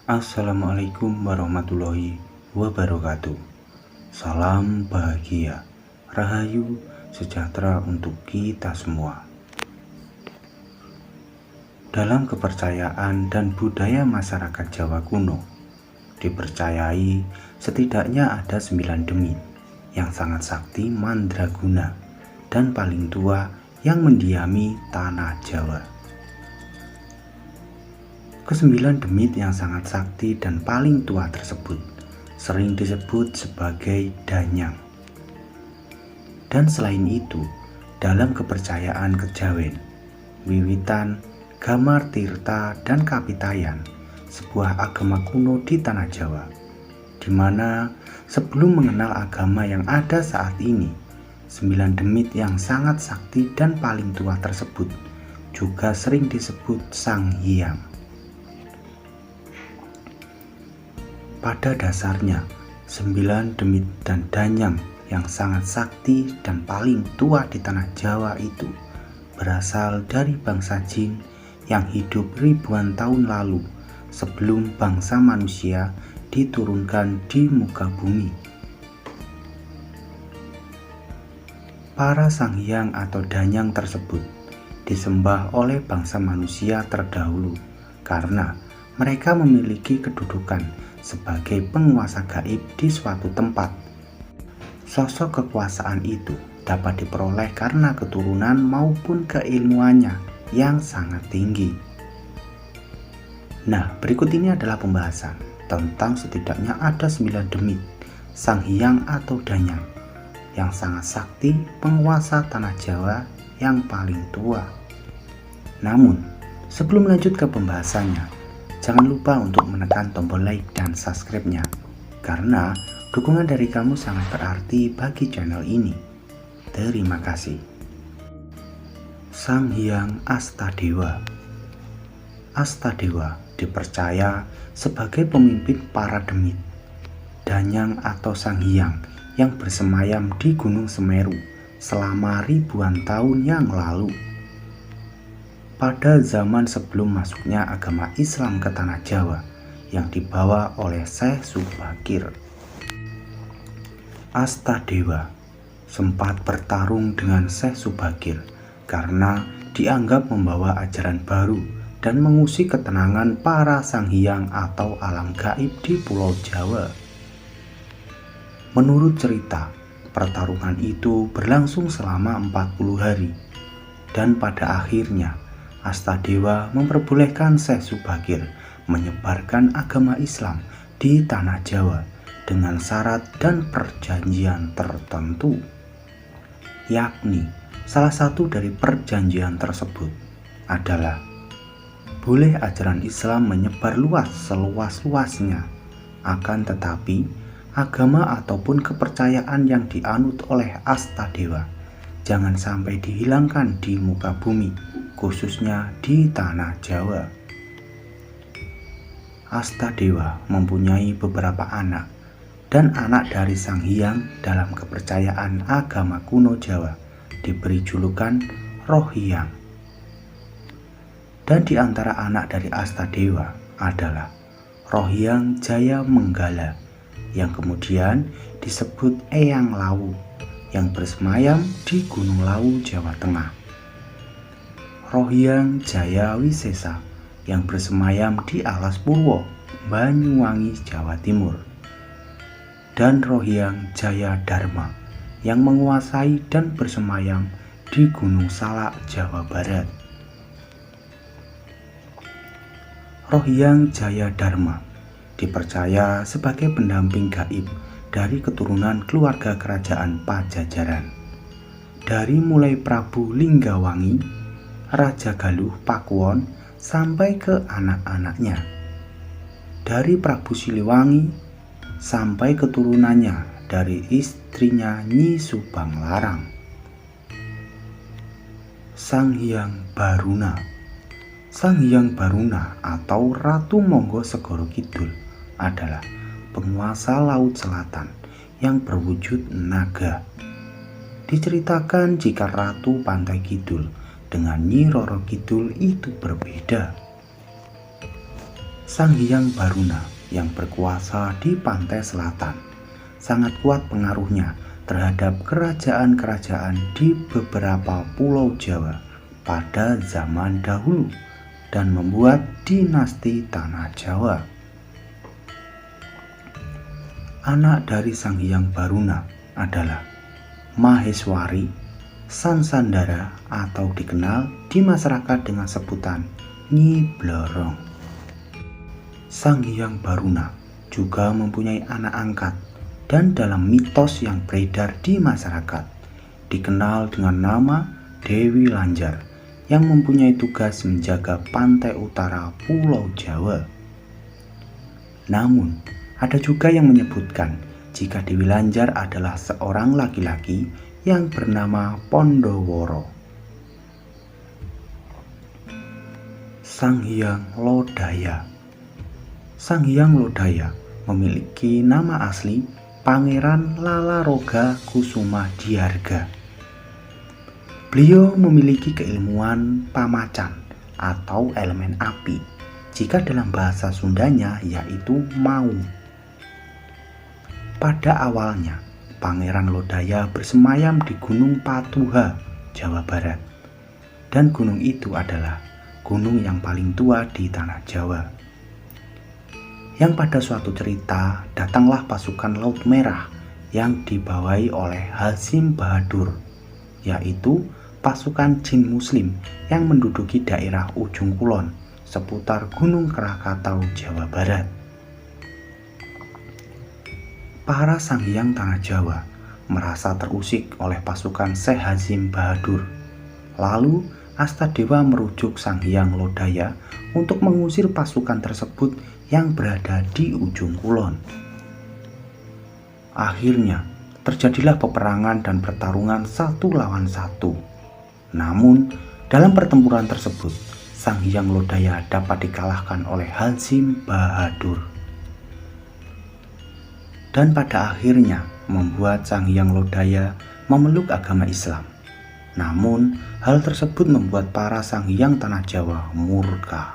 Assalamualaikum warahmatullahi wabarakatuh. Salam bahagia, rahayu, sejahtera untuk kita semua. Dalam kepercayaan dan budaya masyarakat Jawa kuno, dipercayai setidaknya ada 9 demit yang sangat sakti mandraguna dan paling tua yang mendiami tanah Jawa. Kesembilan demit yang sangat sakti dan paling tua tersebut sering disebut sebagai danyang. Dan selain itu, dalam kepercayaan Kejawen, Wiwitan, Gamartirta, dan Kapitayan, sebuah agama kuno di tanah Jawa, di mana sebelum mengenal agama yang ada saat ini, 9 demit yang sangat sakti dan paling tua tersebut juga sering disebut Sang Hyang. Pada dasarnya, 9 demit dan danyang yang sangat sakti dan paling tua di tanah Jawa itu berasal dari bangsa jin yang hidup ribuan tahun lalu sebelum bangsa manusia diturunkan di muka bumi. Para sang hyang atau danyang tersebut disembah oleh bangsa manusia terdahulu karena mereka memiliki kedudukan sebagai penguasa gaib di suatu tempat. Sosok kekuasaan itu dapat diperoleh karena keturunan maupun keilmuannya yang sangat tinggi. Nah, berikut ini adalah pembahasan tentang setidaknya ada 9 demit sang hyang atau danyang yang sangat sakti penguasa tanah Jawa yang paling tua. Namun, sebelum lanjut ke pembahasannya, jangan lupa untuk menekan tombol like dan subscribe-nya, karena dukungan dari kamu sangat berarti bagi channel ini. Terima kasih. Sang Hyang Astadewa. Astadewa dipercaya sebagai pemimpin para demit, danyang atau sang hyang yang bersemayam di Gunung Semeru selama ribuan tahun yang lalu. Pada zaman sebelum masuknya agama Islam ke tanah Jawa yang dibawa oleh Syekh Subakir, Astadewa sempat bertarung dengan Syekh Subakir karena dianggap membawa ajaran baru dan mengusik ketenangan para sang hyang atau alam gaib di Pulau Jawa. Menurut cerita, pertarungan itu berlangsung selama 40 hari dan pada akhirnya Astadewa memperbolehkan Syekh Subakir menyebarkan agama Islam di tanah Jawa dengan syarat dan perjanjian tertentu. Yakni, salah satu dari perjanjian tersebut adalah boleh ajaran Islam menyebar luas seluas-luasnya, akan tetapi agama ataupun kepercayaan yang dianut oleh Astadewa jangan sampai dihilangkan di muka bumi, khususnya di tanah Jawa. Astadewa mempunyai beberapa anak, dan anak dari sang hyang dalam kepercayaan agama kuno Jawa diberi julukan Roh Hyang. Dan di antara anak dari Astadewa adalah Roh Hyang Jaya Menggala, yang kemudian disebut Eyang Lawu, yang bersemayam di Gunung Lawu, Jawa Tengah. Roh Hyang Jaya Wisesa yang bersemayam di Alas Purwo, Banyuwangi, Jawa Timur. Dan Roh Hyang Jaya Dharma yang menguasai dan bersemayam di Gunung Salak, Jawa Barat. Roh Hyang Jaya Dharma dipercaya sebagai pendamping gaib dari keturunan keluarga kerajaan Pajajaran, dari mulai Prabu Linggawangi, Raja Galuh Pakuwon, sampai ke anak-anaknya, dari Prabu Siliwangi sampai keturunannya dari istrinya Nyi Subang Larang. Sang Hyang Baruna. Sang Hyang Baruna atau Ratu Monggo Segoro Kidul adalah penguasa Laut Selatan yang berwujud naga. Diceritakan jika Ratu Pantai Kidul dengan Nyi Roro Kidul itu berbeda. Sang Hyang Baruna yang berkuasa di pantai selatan sangat kuat pengaruhnya terhadap kerajaan-kerajaan di beberapa pulau Jawa pada zaman dahulu dan membuat dinasti Tanah Jawa. Anak dari Sang Hyang Baruna adalah Maheswari, Sansandara atau dikenal di masyarakat dengan sebutan Nyi Blorong. Sang Hyang Baruna juga mempunyai anak angkat dan dalam mitos yang beredar di masyarakat dikenal dengan nama Dewi Lanjar yang mempunyai tugas menjaga pantai utara Pulau Jawa. Namun, ada juga yang menyebutkan jika Dewi Lanjar adalah seorang laki-laki yang bernama Pondoworo. Sang Hyang Lodaya. Sang Hyang Lodaya memiliki nama asli Pangeran Lalaroga Kusuma Diarga. Beliau memiliki keilmuan pamacan atau elemen api, jika dalam bahasa Sundanya yaitu maung. Pada awalnya, Pangeran Lodaya bersemayam di Gunung Patuha, Jawa Barat. Dan gunung itu adalah gunung yang paling tua di tanah Jawa. Yang pada suatu cerita datanglah pasukan Laut Merah yang dibawahi oleh Hasyim Bahadur, yaitu pasukan jin muslim yang menduduki daerah Ujung Kulon seputar Gunung Krakatau, Jawa Barat. Para Sang Hyang Tanah Jawa merasa terusik oleh pasukan Syekh Hasyim Bahadur. Lalu Astadewa merujuk Sang Hyang Lodaya untuk mengusir pasukan tersebut yang berada di Ujung Kulon. Akhirnya terjadilah peperangan dan pertarungan satu lawan satu. Namun dalam pertempuran tersebut Sang Hyang Lodaya dapat dikalahkan oleh Hasyim Bahadur. Dan pada akhirnya membuat Sang Hyang Lodaya memeluk agama Islam. Namun, hal tersebut membuat para Sang Hyang Tanah Jawa murka.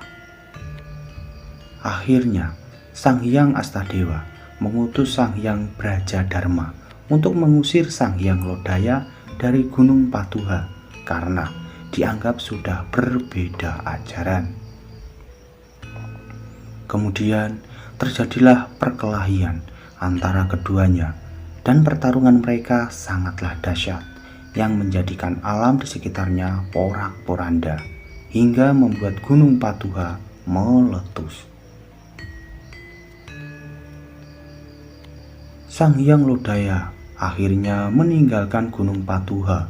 Akhirnya, Sang Hyang Astadewa mengutus Sang Hyang Brajadharma untuk mengusir Sang Hyang Lodaya dari Gunung Patuha karena dianggap sudah berbeda ajaran. Kemudian, terjadilah perkelahian antara keduanya dan pertarungan mereka sangatlah dahsyat yang menjadikan alam di sekitarnya porak-poranda hingga membuat Gunung Patuha meletus. Sang Hyang Lodaya akhirnya meninggalkan Gunung Patuha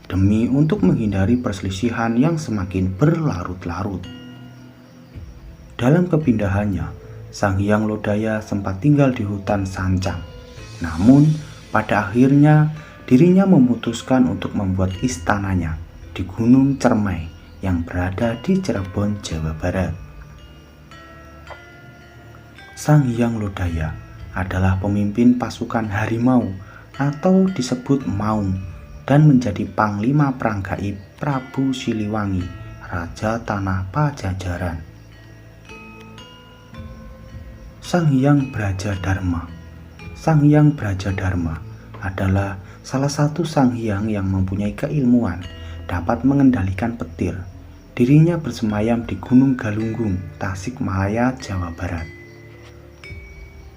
demi untuk menghindari perselisihan yang semakin berlarut-larut. Dalam kepindahannya, Sang Hyang Lodaya sempat tinggal di hutan Sancang. Namun, pada akhirnya dirinya memutuskan untuk membuat istananya di Gunung Cermai yang berada di Cirebon, Jawa Barat. Sang Hyang Lodaya adalah pemimpin pasukan harimau atau disebut Maung dan menjadi panglima perang gaib Prabu Siliwangi, Raja Tanah Pajajaran. Sang Hyang Brajadharma. Sang Hyang Brajadharma adalah salah satu Sang Hyang yang mempunyai keilmuan dapat mengendalikan petir. Dirinya bersemayam di Gunung Galunggung, Tasikmalaya, Jawa Barat.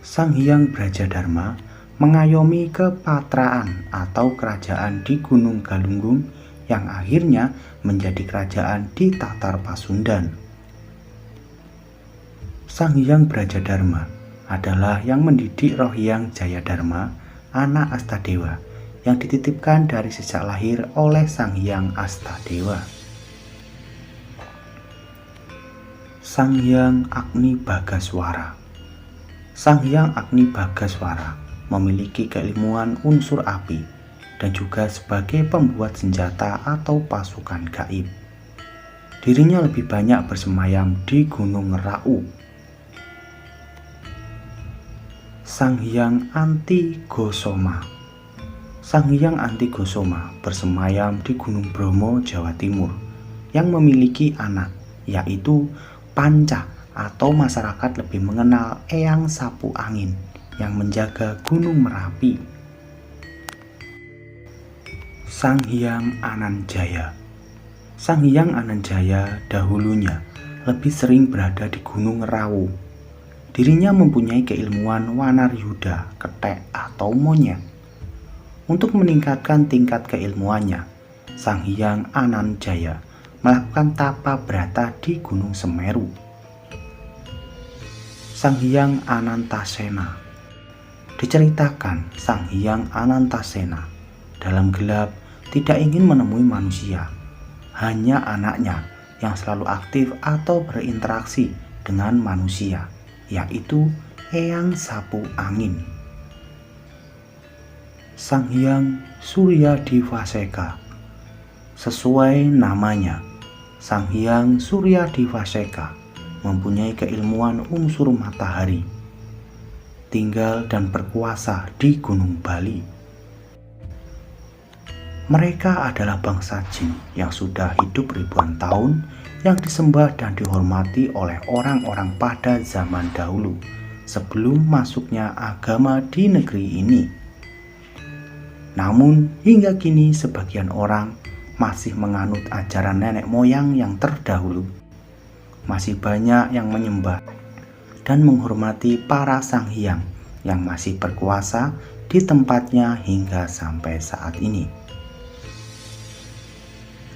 Sang Hyang Brajadharma mengayomi kepatraan atau kerajaan di Gunung Galunggung yang akhirnya menjadi kerajaan di Tatar Pasundan. Sang Hyang Brajadharma adalah yang mendidik Roh Hyang Jayadharma, anak Astadewa, yang dititipkan dari sejak lahir oleh Sang Hyang Astadewa. Sang Hyang Agni Bagaswara. Sang Hyang Agni Bagaswara memiliki keilmuan unsur api dan juga sebagai pembuat senjata atau pasukan gaib. Dirinya lebih banyak bersemayam di Gunung Raung. Sang Hyang Antigosoma. Sang Hyang Antigosoma bersemayam di Gunung Bromo, Jawa Timur, yang memiliki anak, yaitu Panca atau masyarakat lebih mengenal Eyang Sapu Angin yang menjaga Gunung Merapi. Sang Hyang Ananjaya. Sang Hyang Ananjaya dahulunya lebih sering berada di Gunung Rawu. Dirinya mempunyai keilmuan Wanaryuda, ketek atau monyet. Untuk meningkatkan tingkat keilmuannya, Sang Hyang Ananjaya melakukan tapa brata di Gunung Semeru. Sang Hyang Anantasena. Diceritakan Sang Hyang Anantasena dalam gelap tidak ingin menemui manusia, hanya anaknya yang selalu aktif atau berinteraksi dengan manusia, yaitu Eyang Sapu Angin. Sang Hyang Suryadivaseka. Sesuai namanya, Sang Hyang Suryadivaseka mempunyai keilmuan unsur matahari, tinggal dan berkuasa di Gunung Bali. Mereka adalah bangsa jin yang sudah hidup ribuan tahun, yang disembah dan dihormati oleh orang-orang pada zaman dahulu sebelum masuknya agama di negeri ini. Namun hingga kini sebagian orang masih menganut ajaran nenek moyang yang terdahulu. Masih banyak yang menyembah dan menghormati para sang hyang yang masih berkuasa di tempatnya hingga sampai saat ini.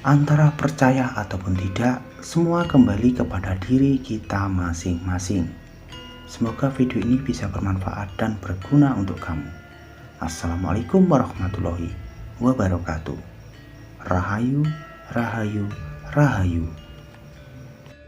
Antara percaya ataupun tidak, semua kembali kepada diri kita masing-masing. Semoga video ini bisa bermanfaat dan berguna untuk kamu. Assalamualaikum warahmatullahi wabarakatuh. Rahayu, rahayu, rahayu.